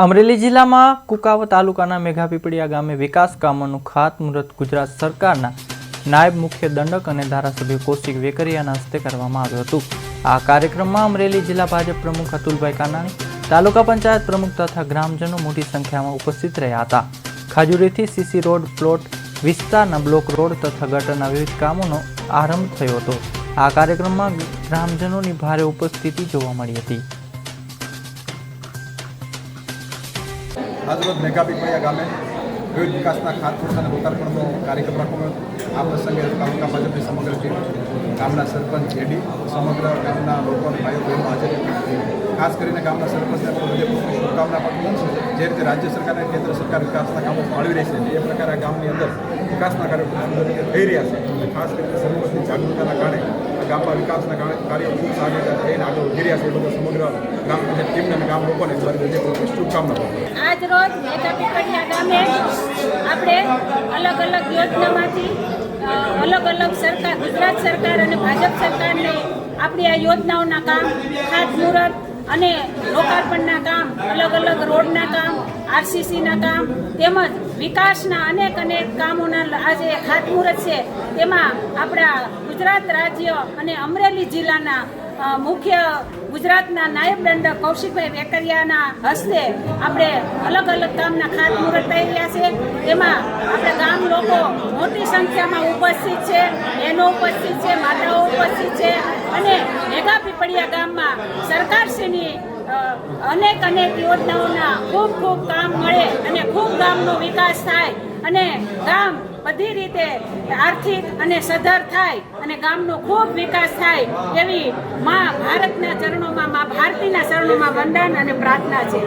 અમરેલી જિલ્લામાં કુકાવ તાલુકાના મેઘાપીપળિયા ગામે વિકાસ કામોનું ખાતમુહૂર્ત ગુજરાત સરકારના નાયબ મુખ્ય દંડક અને ધારાસભ્ય કૌશિક વેકરિયાના હસ્તે કરવામાં આવ્યું હતું। આ કાર્યક્રમમાં અમરેલી જિલ્લા ભાજપ પ્રમુખ અતુલભાઈ કાનાણી, તાલુકા પંચાયત પ્રમુખ તથા ગ્રામજનો મોટી સંખ્યામાં ઉપસ્થિત રહ્યા હતા। ખાજુરીથી સીસી રોડ પ્લોટ વિસ્તારના બ્લોક રોડ તથા ગટરના વિવિધ કામોનો આરંભ થયો હતો। આ કાર્યક્રમમાં ગ્રામજનોની ભારે ઉપસ્થિતિ જોવા મળી હતી। આજરોજ મેઘાપીપળિયા ગામે વિવિધ વિકાસના ખાતમુહૂર્ત અને લોકાર્પણનો કાર્યક્રમ રાખવામાં આવ્યો। આ પ્રસંગે તાલુકા ભાજપની સમગ્ર ટીમ, ગામના સરપંચ જેડી, સમગ્ર ગામના લોકો અને ભાઈઓ બહેનો હાજર હતી। ખાસ કરીને ગામના સરપંચને પણ હૃદયપૂર્વક શુભકામના પાઠવું છું। જે રીતે રાજ્ય સરકાર અને કેન્દ્ર સરકાર વિકાસના કામો ફાળવી રહી છે, એ પ્રકારે આ ગામની અંદર વિકાસના કાર્યો ખૂબ સુંદર રીતે થઈ રહ્યા છે અને ખાસ કરીને સરપંચની જાગૃતતાના કારણે ગામમાં વિકાસના કાર્યો ખૂબ સારી રીતે થઈને આગળ વધી રહ્યા છે। એ બધું સમગ્ર ગ્રામ પંચાયત ટીમને અને ગામ લોકોને હૃદયપૂર્વક શુભકામના પાઠવું। આજ રોજ મેઘાપીપળિયા ગામે આપણે અલગ અલગ યોજનામાંથી અલગ સરકાર, ગુજરાત સરકાર અને ભાજપ સરકારને આપણી આ યોજનાઓના કામ, ખાતમુહૂર્ત અને લોકાર્પણના કામ, અલગ રોડના કામ, આરસીસીના કામ તેમજ વિકાસના અનેક કામોના આજે ખાતમુહૂર્ત છે। તેમાં આપણા ગુજરાત રાજ્ય અને અમરેલી જિલ્લાના મુખ્ય ગુજરાતના નાયબ દંડક કૌશિકભાઈ વેકરિયાના હસ્તે આપણે અલગ કામના ખાતમુહૂર્ત થઈ રહ્યા છે। તેમાં આપણે ગામ લોકો મોટી સંખ્યામાં ઉપસ્થિત છે, બહેનો ઉપસ્થિત છે, માતાઓ ઉપસ્થિત છે અને મેઘાપીપળિયા ગામમાં સરકારશ્રીની અનેક યોજનાઓના ખૂબ કામ મળે અને ખૂબ ગામનો વિકાસ થાય અને ગામ બધી રીતે આર્થિક અને સદ્ધર થાય અને ગામનો ખૂબ વિકાસ થાય એવી મા ભારતના ચરણોમાં, મા ભારતીના ચરણોમાં વંદન અને પ્રાર્થના છે।